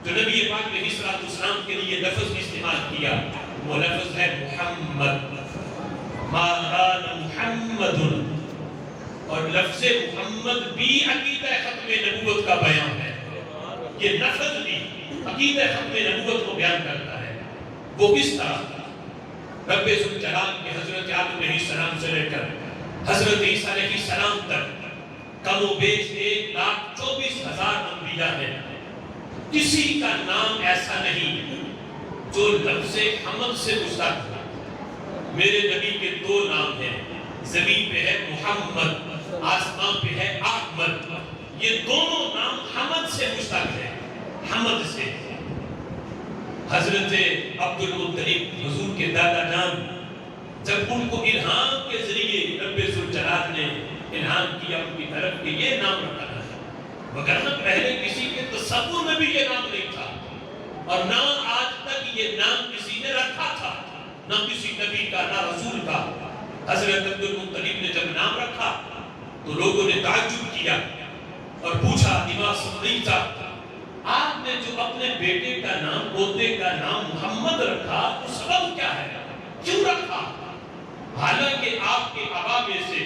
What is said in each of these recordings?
جو نبی پاک علیہ السلام کے لیے لفظ استعمال کیا وہ لفظ ہے محمد، ما کان محمد، اور لفظ محمد بھی عقیدہ ختم نبوت کا بیان ہے۔ یہ لفظ بھی عقیدہ ختم نبوت کو بیان کرتا ہے۔ وہ کس طرح رب ذوالجلال کے حضرت آدم علیہ السلام سے لے کر حضرت عیسیٰ علیہ السلام تک کم و بیش 1,24,000 انبیاء ہیں، کسی کا نام ایسا نہیں جو لفظ حمد سے مشتق ہو۔ میرے نبی کے 2 نام ہیں، زمین پہ ہے محمد، آسمان پہ ہے احمد۔ یہ دونوں نام حمد سے مشتق ہے، حمد سے۔ حضرت عبد المطلب حضور کے دادا جان جب ان کو الہام کے ذریعے رب ذوالجلال نے الہام کیا ان کی طرف کہ یہ نام رکھا ہے، وگرنہ پہلے کسی کے تصور میں بھی یہ نام نہیں تھا، اور نہ آج تک یہ نام کسی نے رکھا تھا، نہ کسی نبی کا نہ رسول کا۔ حضرت عبد المطلب نے جب نام رکھا تو لوگوں نے تعجب کیا اور پوچھا، دماغ سن نہیں تھا، آپ نے جو اپنے بیٹے کا نام، پوتے کا نام محمد رکھا تو سبب کیا ہے، کیوں رکھا؟ حالانکہ آپ کے آبا میں سے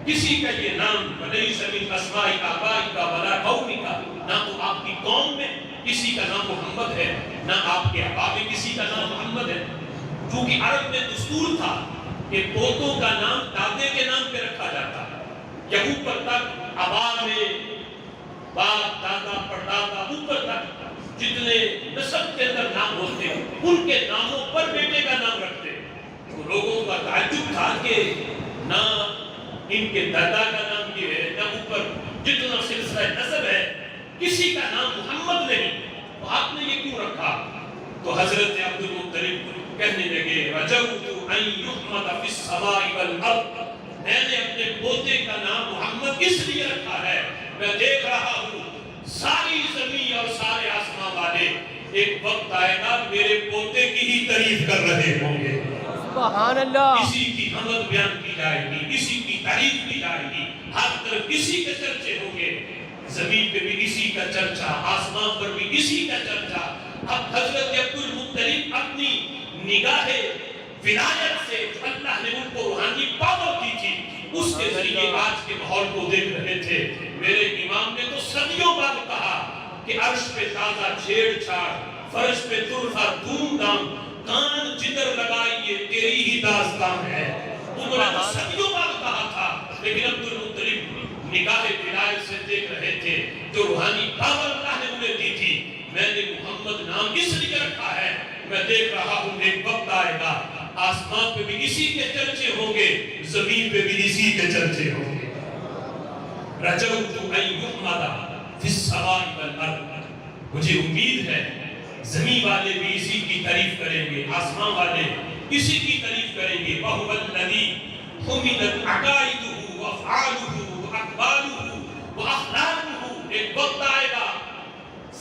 کسی کا یہ نام وَلَيْسَ مِنْ أَسْمَاءِ آبَائِكَ وَلَا قَوْمِكَ، نہ تو آپ کی قوم میں کسی کا نام محمد ہے، نہ آپ کے آبا میں کسی کا نام محمد ہے۔ کیونکہ عرب میں دستور تھا کہ پوتوں کا نام دادے کے نام پہ رکھا جاتا ہے، یا اوپر تک آبا میں باپ، دادا، پردادا، اوپر تک جتنے نسب کے اندر نام ہوتے ہیں ان کے ناموں پر بیٹے کا نام رکھتے ہیں۔ تو لوگوں کا تعجب تھا کہ نہ ان کے دادا کا نام یہ ہے، نہ اوپر جتنا سلسلہ نسب ہے کسی کا نام محمد نہیں، تو آپ نے یہ کیوں رکھا؟ تو حضرت عبد المطلب کہنے لگے، رجوت ان یحمد فی السماء والارض، میں نے اپنے پوتے کا نام محمد اس لیے رکھا ہے، میں دیکھ رہا ہوں ساری زمین اور سارے آسمان والے ایک وقت آئے گا میرے پوتے کی ہی تعریف کر رہے ہوں گے، سبحان اللہ، کسی کی حمد بیان کی جائے گی، کسی کی تعریف کی جائے گی، ہر طرف کسی کے چرچے ہوں گے، زمین پہ بھی کسی کا چرچا، آسمان پر بھی کسی کا چرچا۔ اب حضرت عبد المطلب اپنی نگاہ ولایت سے جو اللہ نے ان کو روحانی پاور دی تھی اس کے ذریعے آج کے ماحول کو دیکھ رہے تھے۔ میرے امام نے تو صدیوں بعد کہا کہ عرش پہ تازہ چھیڑ چھاڑ، فرش پہ طرفہ دھوم دھام، کان جدر لگائیے تیری ہی داستان ہے۔ انہوں نے تو صدیوں بعد کہا تھا، لیکن عبد المطلب نگاہ ولایت سے دیکھ رہے تھے جو روحانی پاور اللہ نے انہیں دی تھی۔ میں نے محمد نام اس لیے رکھا ہے، میں دیکھ رہا ہوں ایک وقت آئے گا آسمان پہ بھی اسی کے چرچے ہوں گے، زمین پہ بھی اسی کے چرچے ہوں گے۔ رجوت ان یحمد فی السماء والارض، مجھے امید ہے زمین والے بھی اسی کی تعریف کریں گے، آسمان والے اسی کی تعریف کریں گے۔ وَهُوَ الَّذِي حُمِدَتْ عَقَائِدُهُ وَأَفْعَالُهُ وَأَقْوَالُهُ وَأَخْلَاقُهُ۔ ایک وقت آئے گا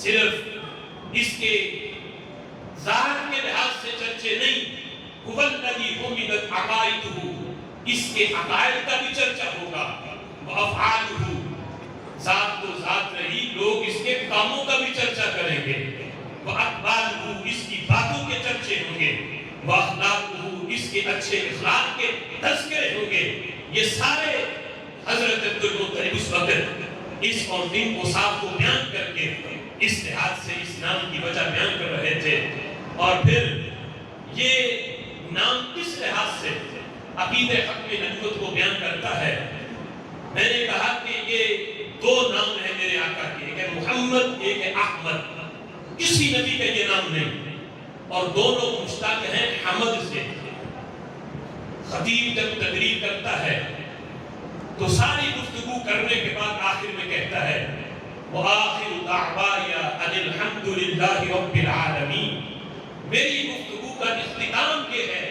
صرف اس کے ظاہر کے لحاظ سے چرچے نہیں، هُوَ الَّذِي حُمِدَتْ عَقَائِدُهُ، اس کے عقائد کا بھی چرچا ہوگا، وَأَفْعَالُهُ، ذات تو ذات رہی، لوگ اس کے کاموں کا بھی چرچا کریں گے، وَأَقْوَالُهُ، اس کی باتوں کے چرچے ہوں گے، وَأَخْلَاقُهُ، اس کے اچھے اخلاق کے تذکرے ہوں گے۔ یہ سارے حضرت عبد المطلب اس وقت اس اور دن کو صاحب کو بیان کر کے اس لحاظ سے اس نام کی وجہ بیان کر رہے تھے۔ اور پھر یہ نام کس لحاظ سے عقیدہ ختم نبوت کو بیان کرتا ہے؟ میں نے کہا کہ یہ 2 نام ہیں میرے آقا کے، ایک ہے محمد، ایک ہے احمد، کسی نبی کا یہ نام نہیں، اور دونوں مشتق ہیں حمد سے۔ خطیب جب تقریر کرتا ہے تو ساری گفتگو کرنے کے بعد آخر میں کہتا ہے وَآخِرُ دَعْوَایَ أَنِ الْحَمْدُ لِلَّهِ رَبِّ الْعَالَمِينَ، میری گفتگو کا اختتام یہ ہے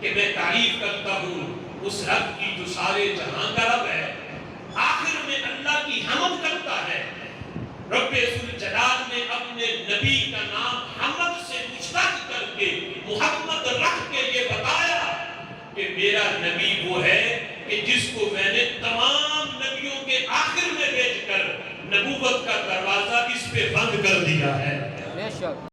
کہ میں تعریف کرتا ہوں اس رب کی جو سارے جہاں کا رب ہے، آخر میں اللہ کی حمد کرتا ہے۔ رب ذوالجلال نے اپنے نبی کا نام حمد سے مشتق کر کے محمد رکھ کے یہ بتایا کہ میرا نبی وہ ہے کہ جس کو میں نے تمام نبیوں کے آخر میں بھیج کر نبوت کا دروازہ اس پہ بند کر دیا ہے۔ بے شک